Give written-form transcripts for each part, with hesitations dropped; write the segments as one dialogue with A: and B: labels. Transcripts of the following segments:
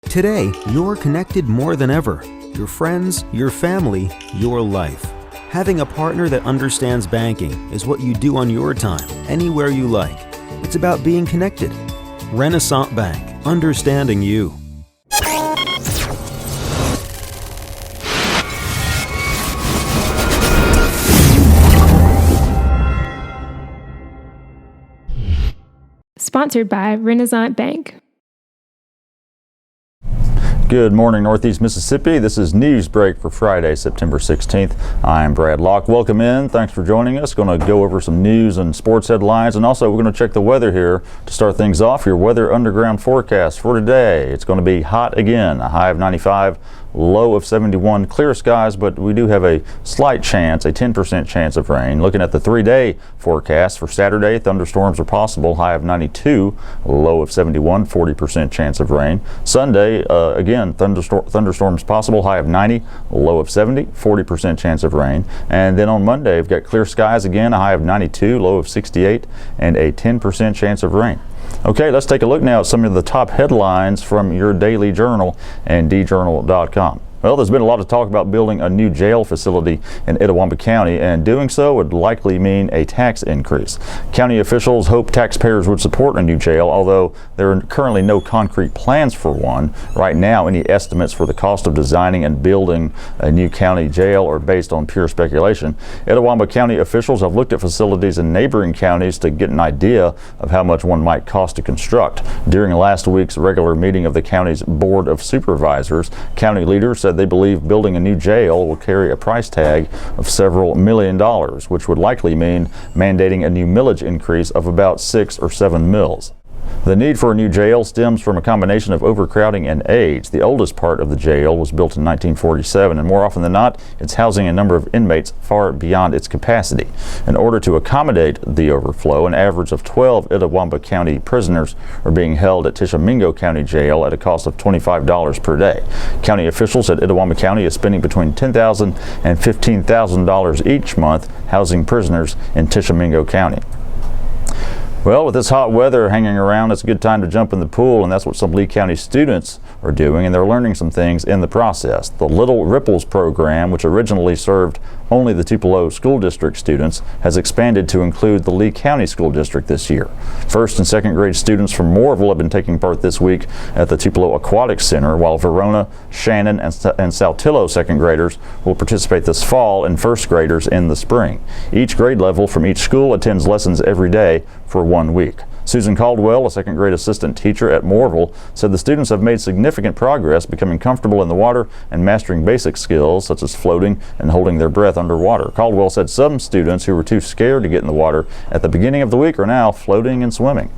A: Today, you're connected more than ever. Your friends, your family, your life. Having a partner that understands banking is what you do on your time, anywhere you like. It's about being connected. Renaissance Bank, understanding you.
B: Sponsored by Renaissance Bank.
C: Good morning, Northeast Mississippi. This is Newsbreak for Friday, September 16th. I'm Brad Locke. Welcome in. Thanks for joining us. Going to go over some news and sports headlines, and also we're going to check the weather here to start things off. Your weather underground forecast for today. It's going to be hot again, a high of 95. Low of 71, clear skies, but we do have a slight chance, a 10% chance of rain. Looking at the 3-day forecast for Saturday, thunderstorms are possible, high of 92, low of 71, 40% chance of rain. Sunday, again, thunderstorms possible, high of 90, low of 70, 40% chance of rain. And then on Monday, we've got clear skies again, a high of 92, low of 68, and a 10% chance of rain. Okay, let's take a look now at some of the top headlines from your Daily Journal and djournal.com. Well, there's been a lot of talk about building a new jail facility in Itawamba County, and doing so would likely mean a tax increase. County officials hope taxpayers would support a new jail, although there are currently no concrete plans for one. Right now, any estimates for the cost of designing and building a new county jail are based on pure speculation. Itawamba County officials have looked at facilities in neighboring counties to get an idea of how much one might cost to construct. During last week's regular meeting of the county's Board of Supervisors, county leaders said they believe building a new jail will carry a price tag of several $1 million, which would likely mean mandating a new millage increase of about 6 or 7 mills. The need for a new jail stems from a combination of overcrowding and age. The oldest part of the jail was built in 1947, and more often than not, it's housing a number of inmates far beyond its capacity. In order to accommodate the overflow, an average of 12 Itawamba County prisoners are being held at Tishomingo County Jail at a cost of $25 per day. County officials at Itawamba County is spending between $10,000 and $15,000 each month housing prisoners in Tishomingo County. Well, with this hot weather hanging around, it's a good time to jump in the pool, and that's what some Lee County students are doing, and they're learning some things in the process. The Little Ripples program, which originally served only the Tupelo School District students, has expanded to include the Lee County School District this year. First and second grade students from Moorville have been taking part this week at the Tupelo Aquatic Center, while Verona, Shannon, and Saltillo second graders will participate this fall, and first graders in the spring. Each grade level from each school attends lessons every day for 1 week. Susan Caldwell, a second grade assistant teacher at Moorville, said the students have made significant progress becoming comfortable in the water and mastering basic skills such as floating and holding their breath underwater. Caldwell said some students who were too scared to get in the water at the beginning of the week are now floating and swimming.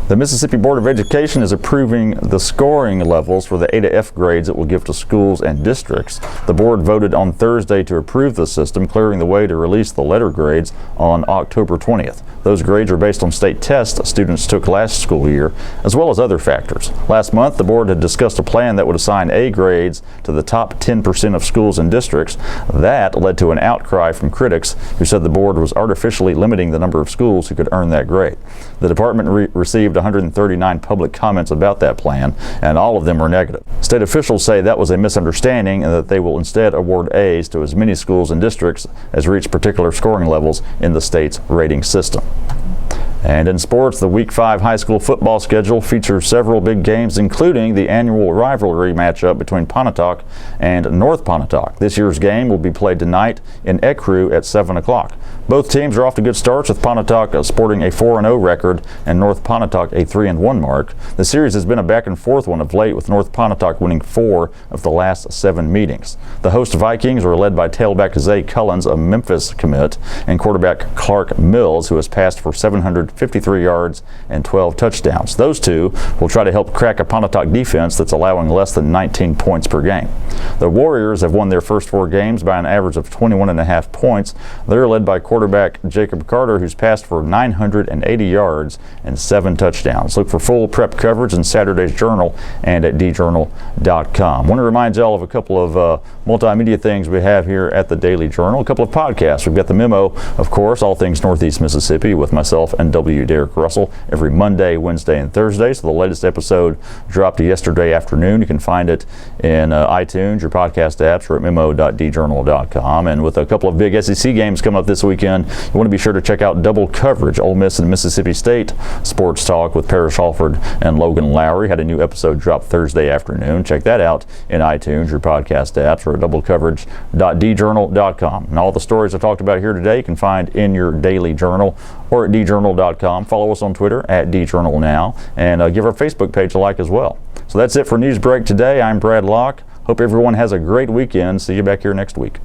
C: The Mississippi Board of Education is approving the scoring levels for the A to F grades it will give to schools and districts. The board voted on Thursday to approve the system, clearing the way to release the letter grades on October 20th. Those grades are based on state tests students took last school year, as well as other factors. Last month, the board had discussed a plan that would assign A grades to the top 10% of schools and districts. That led to an outcry from critics who said the board was artificially limiting the number of schools who could earn that grade. The department received 139 public comments about that plan, and all of them were negative. State officials say that was a misunderstanding and that they will instead award A's to as many schools and districts as reach particular scoring levels in the state's rating system. And in sports, the Week 5 high school football schedule features several big games, including the annual rivalry matchup between Pontotoc and North Pontotoc. This year's game will be played tonight in Ecru at 7 o'clock. Both teams are off to good starts, with Pontotoc sporting a 4-0 record and North Pontotoc a 3-1 mark. The series has been a back-and-forth one of late, with North Pontotoc winning 4 of the last 7 meetings. The host Vikings are led by tailback Zay Cullens, a Memphis commit, and quarterback Clark Mills, who has passed for 753 yards and 12 touchdowns. Those two will try to help crack a Pontotoc defense that's allowing less than 19 points per game. The Warriors have won their first 4 games by an average of 21.5 points. They're led by quarterback Jacob Carter, who's passed for 980 yards and 7 touchdowns. Look for full prep coverage in Saturday's Journal and at djournal.com. I want to remind y'all of a couple of multimedia things we have here at the Daily Journal, a couple of podcasts. We've got the Memo, of course, all things Northeast Mississippi with myself and W. Derek Russell every Monday, Wednesday, and Thursday. So the latest episode dropped yesterday afternoon. You can find it in iTunes, your podcast apps, or at memo.djournal.com. And with a couple of big SEC games coming up this weekend, you want to be sure to check out Double Coverage, Ole Miss and Mississippi State Sports Talk with Parrish Halford and Logan Lowry. Had a new episode drop Thursday afternoon. Check that out in iTunes, your podcast apps, or at doublecoverage.djournal.com. And all the stories I talked about here today you can find in your daily journal or at djournal.com. Follow us on Twitter at djournalnow, and give our Facebook page a like as well. So that's it for Newsbreak today. I'm Brad Locke. Hope everyone has a great weekend. See you back here next week.